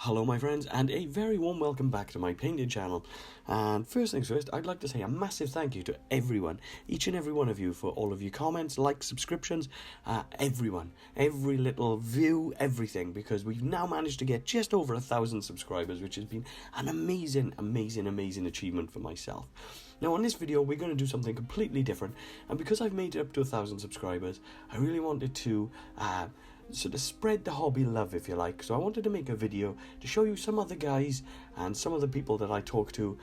Hello my friends, and a very warm welcome back to my painted channel. And first things first, I'd like to say a massive thank you to everyone, each and every one of you, for all of your comments, likes, subscriptions, everyone, every little view, everything, because we've now managed to get just over 1,000 subscribers, which has been an amazing achievement for myself. Now on this video we're going to do something completely different, and because I've made it up to 1,000 subscribers, I really wanted to sort of spread the hobby love, if you like. So I wanted to make a video to show you some other guys and some of the people that I talk to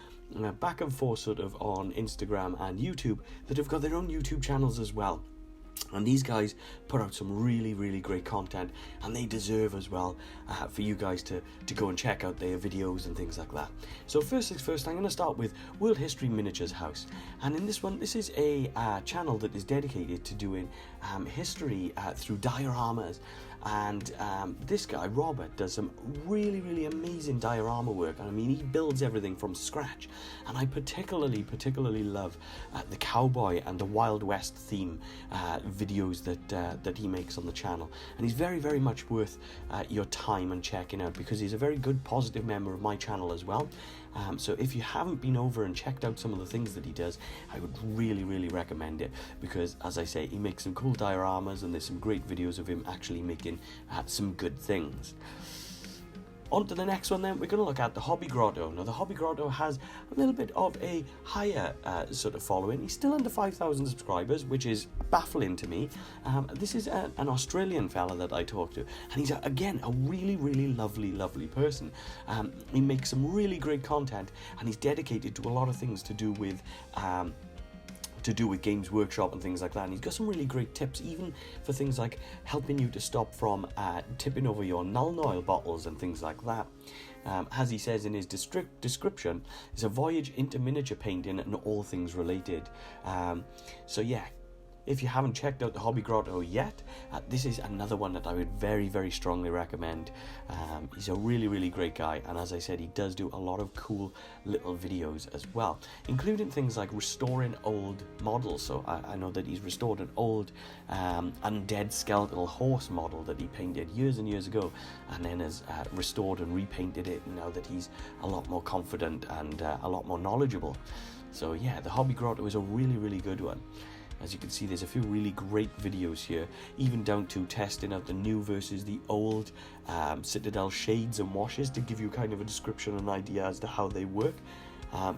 back and forth sort of on Instagram and YouTube that have got their own YouTube channels as well. And these guys put out some really great content, and they deserve as well for you guys to go and check out their videos and things like that. So first things first, I'm going to start with World History Miniatures House. And in this one, this is a channel that is dedicated to doing history through dioramas. And this guy, Robert, does some really amazing diorama work. I mean, he builds everything from scratch. And I particularly love the cowboy and the Wild West theme videos that he makes on the channel. And he's very much worth your time and checking out, because he's a very good, positive member of my channel as well. So if you haven't been over and checked out some of the things that he does, I would really recommend it, because as I say, he makes some cool dioramas, and there's some great videos of him actually making some good things. On to the next one then, we're going to look at the Hobby Grotto. Now the Hobby Grotto has a little bit of a higher sort of following. He's still under 5,000 subscribers, which is baffling to me. This is an Australian fella that I talked to, and he's again a really lovely person. He makes some really great content, and he's dedicated to a lot of things to do with Games Workshop and things like that. And he's got some really great tips, even for things like helping you to stop from tipping over your Null Oil bottles and things like that. As he says in his description, it's a voyage into miniature painting and all things related. So yeah, if you haven't checked out the Hobby Grotto yet, this is another one that I would very strongly recommend. He's a really great guy, and as I said, he does do a lot of cool little videos as well, including things like restoring old models. So I know that he's restored an old undead skeletal horse model that he painted years and years ago, and then has restored and repainted it now that he's a lot more confident and a lot more knowledgeable. So yeah, the Hobby Grotto is a really good one. As you can see, there's a few really great videos here, even down to testing out the new versus the old Citadel shades and washes, to give you kind of a description and idea as to how they work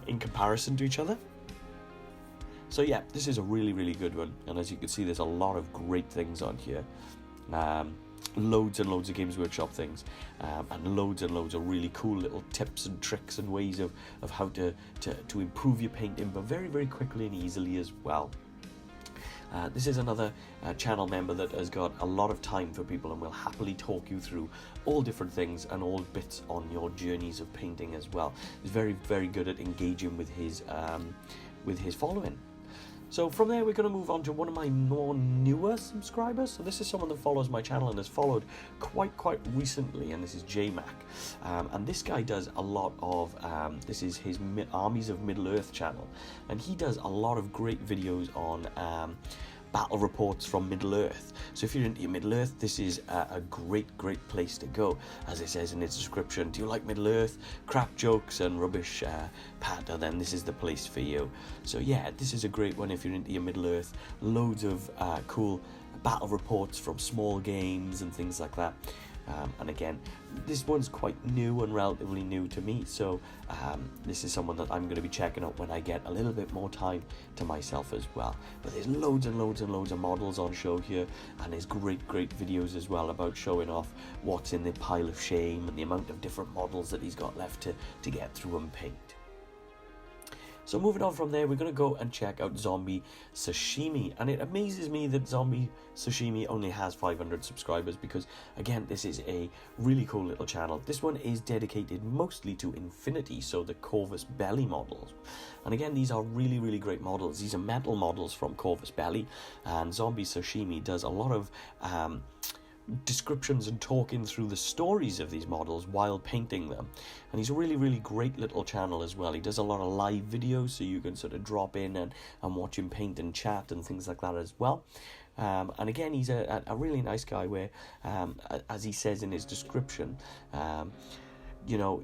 in comparison to each other. So yeah, this is a really good one, and as you can see, there's a lot of great things on here. Loads and loads of Games Workshop things, and loads and loads of really cool little tips and tricks and ways of how to improve your painting, but very quickly and easily as well. This is another channel member that has got a lot of time for people, and will happily talk you through all different things and all bits on your journeys of painting as well. He's very good at engaging with his following. So from there, we're going to move on to one of my more newer subscribers. So this is someone that follows my channel and has followed quite recently, and this is JMac. And this guy does a lot of, this is his Armies of Middle-earth channel, and he does a lot of great videos on battle reports from Middle-earth. So if you're into Middle-earth, this is a great place to go. As it says in its description, do you like Middle-earth, crap jokes and rubbish patter, then this is the place for you. So yeah, this is a great one if you're into your Middle-earth. Loads of cool battle reports from small games and things like that. And again, this one's quite new and relatively new to me, so this is someone that I'm going to be checking out when I get a little bit more time to myself as well. But there's loads and loads of models on show here, and there's great videos as well about showing off what's in the pile of shame and the amount of different models that he's got left to get through and paint. So moving on from there, we're going to go and check out Zombie Sashimi, and it amazes me that Zombie Sashimi only has 500 subscribers, because again, this is a really cool little channel. This one is dedicated mostly to Infinity, so the Corvus Belly models, and again, these are really great models. These are metal models from Corvus Belly, and Zombie Sashimi does a lot of descriptions and talking through the stories of these models while painting them. And he's a really great little channel as well. He does a lot of live videos, so you can sort of drop in and watch him paint and chat and things like that as well. And again, he's a really nice guy where, as he says in his description, you know,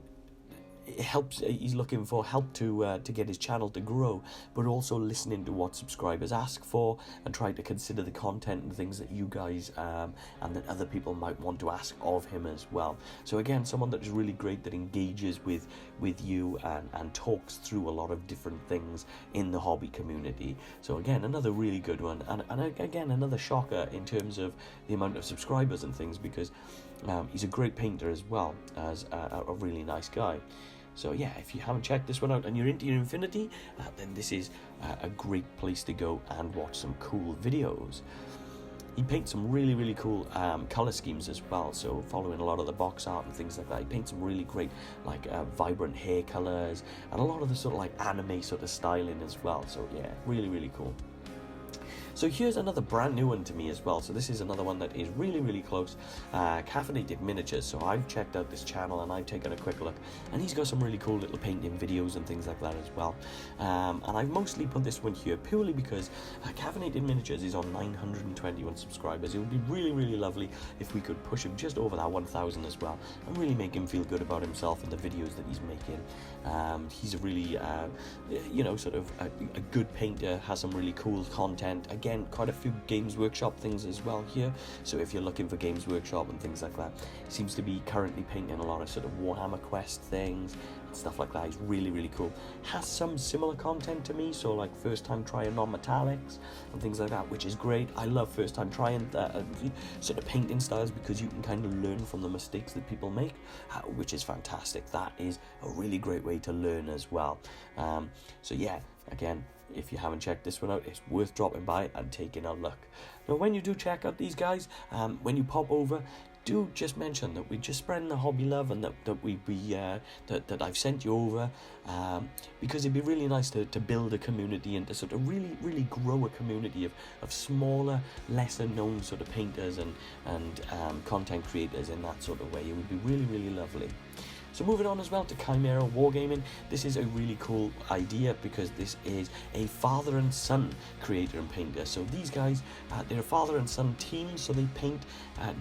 it helps. He's looking for help to get his channel to grow, but also listening to what subscribers ask for and try to consider the content and things that you guys and that other people might want to ask of him as well. So again, someone that is really great, that engages with you and talks through a lot of different things in the hobby community. So again, another really good one, and again, another shocker in terms of the amount of subscribers and things, because he's a great painter as well as a really nice guy. So yeah, if you haven't checked this one out and you're into your Infinity, then this is a great place to go and watch some cool videos. He paints some really, really cool colour schemes as well, so following a lot of the box art and things like that. He paints some really great, like, vibrant hair colours, and a lot of the sort of like anime sort of styling as well. So yeah, really, really cool. So here's another brand new one to me as well. So this is another one that is really, really close. Caffeinated Miniatures. So I've checked out this channel and I've taken a quick look, and he's got some really cool little painting videos and things like that as well. And I've mostly put this one here purely because Caffeinated Miniatures is on 921 subscribers. It would be really, really lovely if we could push him just over that 1,000 as well, and really make him feel good about himself and the videos that he's making. He's a really, you know, sort of a good painter, has some really cool content. Again, quite a few Games Workshop things as well here, so if you're looking for Games Workshop and things like that, seems to be currently painting a lot of sort of Warhammer Quest things and stuff like that. He's really, really cool. Has some similar content to me, so like first time trying non-metallics and things like that, which is great. I love first time trying sort of painting styles, because you can kind of learn from the mistakes that people make, which is fantastic. That is a really great way to learn as well. So yeah, again, if you haven't checked this one out, it's worth dropping by and taking a look. Now, when you do check out these guys, when you pop over, do just mention that we're just spreading the hobby love, and that I've sent you over, because it'd be really nice to build a community and to sort of really, really grow a community of smaller, lesser known sort of painters and content creators in that sort of way. It would be really, really lovely. So moving on as well to Chimera Wargaming, this is a really cool idea because this is a father and son creator and painter. So these guys, they're a father and son team, so they paint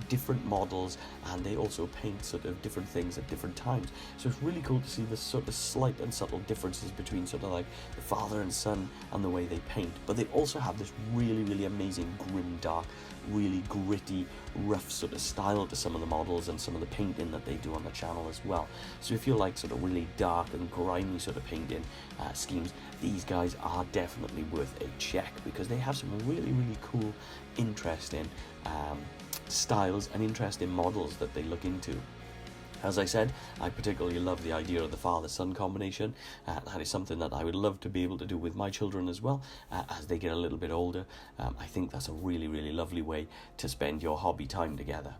different models, and they also paint sort of different things at different times. So it's really cool to see the sort of slight and subtle differences between sort of like the father and son and the way they paint. But they also have this really, really amazing grim, dark, really gritty, rough sort of style to some of the models and some of the painting that they do on the channel as well. So if you like sort of really dark and grimy sort of painting schemes, these guys are definitely worth a check, because they have some really, really cool, interesting styles and interesting models that they look into. As I said, I particularly love the idea of the father-son combination. That is something that I would love to be able to do with my children as well, as they get a little bit older. I think that's a really, really lovely way to spend your hobby time together.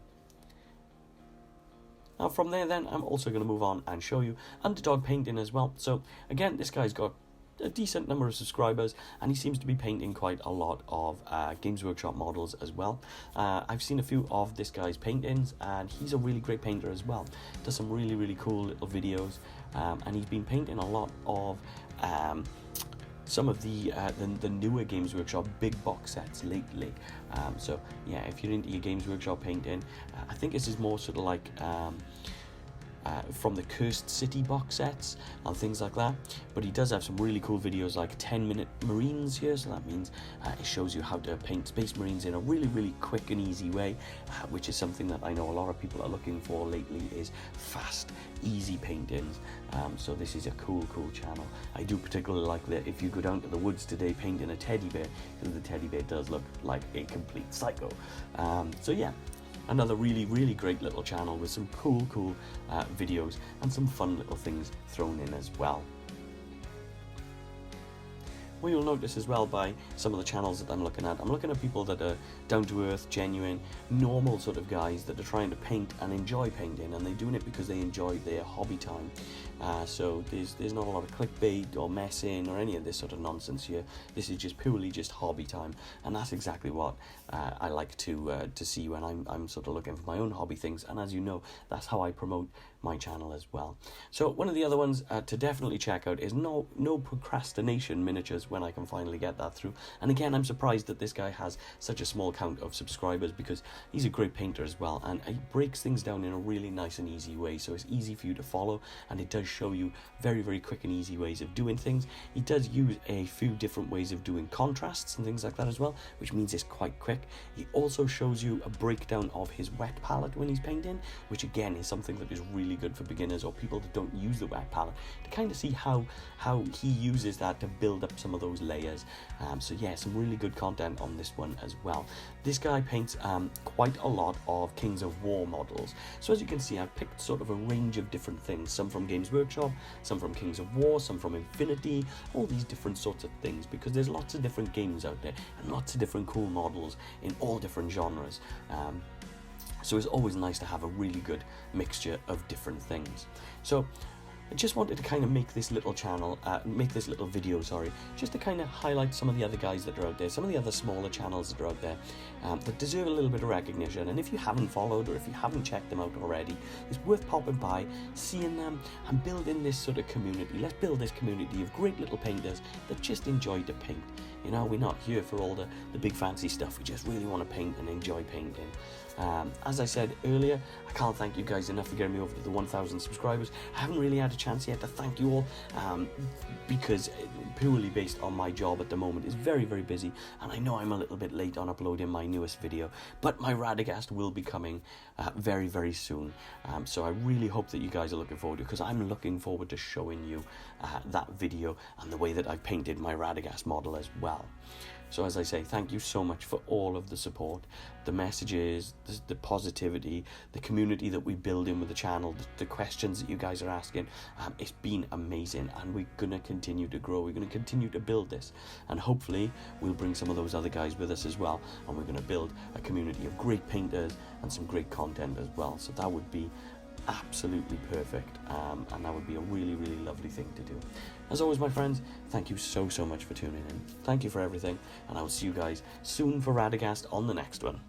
Now from there then, I'm also going to move on and show you Underdog Painting as well. So again, this guy's got a decent number of subscribers, and he seems to be painting quite a lot of Games Workshop models as well. I've seen a few of this guy's paintings, and he's a really great painter as well. Does some really, really cool little videos, and he's been painting a lot of some of the newer Games Workshop big box sets lately. So yeah, if you're into your Games Workshop painting, I think this is more sort of like from the Cursed City box sets and things like that, but he does have some really cool videos like 10-minute Marines here, so that means it shows you how to paint Space Marines in a really, really quick and easy way, which is something that I know a lot of people are looking for lately, is fast, easy paintings. So this is a cool channel. I do particularly like that if you go down to the woods today painting a teddy bear, because the teddy bear does look like a complete psycho. So yeah, another really, really great little channel with some cool videos and some fun little things thrown in as well. What you'll notice as well by some of the channels that I'm looking at people that are down to earth, genuine, normal sort of guys that are trying to paint and enjoy painting, and they're doing it because they enjoy their hobby time. So there's not a lot of clickbait or messing or any of this sort of nonsense here. This is just purely just hobby time, and that's exactly what I like to see when I'm sort of looking for my own hobby things. And as you know, that's how I promote my channel as well. So one of the other ones to definitely check out is No Procrastination Miniatures, when I can finally get that through. And again, I'm surprised that this guy has such a small count of subscribers, because he's a great painter as well, and he breaks things down in a really nice and easy way, so it's easy for you to follow, and it does show you very, very quick and easy ways of doing things. He does use a few different ways of doing contrasts and things like that as well, which means it's quite quick. He also shows you a breakdown of his wet palette when he's painting, which again is something that is really good for beginners or people that don't use the wet palette, to kind of see how he uses that to build up some of those layers. So yeah, some really good content on this one as well. This guy paints quite a lot of Kings of War models. So as you can see, I've picked sort of a range of different things, some from Games Workshop, some from Kings of War, some from Infinity, all these different sorts of things, because there's lots of different games out there and lots of different cool models in all different genres. So it's always nice to have a really good mixture of different things. So I just wanted to kind of make this little video, just to kind of highlight some of the other guys that are out there, some of the other smaller channels that are out there that deserve a little bit of recognition. And if you haven't followed, or if you haven't checked them out already, it's worth popping by, seeing them, and building this sort of community. Let's build this community of great little painters that just enjoy to paint. You know, we're not here for all the big fancy stuff. We just really want to paint and enjoy painting. As I said earlier, I can't thank you guys enough for getting me over to the 1,000 subscribers. I haven't really had a chance yet to thank you all, because purely based on my job at the moment is very, very busy, and I know I'm a little bit late on uploading my newest video, but my Radagast will be coming very, very soon. So I really hope that you guys are looking forward to it, because I'm looking forward to showing you that video and the way that I've painted my Radagast model as well. So as I say, thank you so much for all of the support, the messages, the positivity, the community that we build in with the channel, the questions that you guys are asking. It's been amazing, and we're going to continue to grow. We're going to continue to build this, and hopefully we'll bring some of those other guys with us as well, and we're going to build a community of great painters and some great content as well. So that would be absolutely perfect, and that would be a really, really lovely thing to do. As always, my friends, thank you so much for tuning in. Thank you for everything, and I will see you guys soon for Radagast on the next one.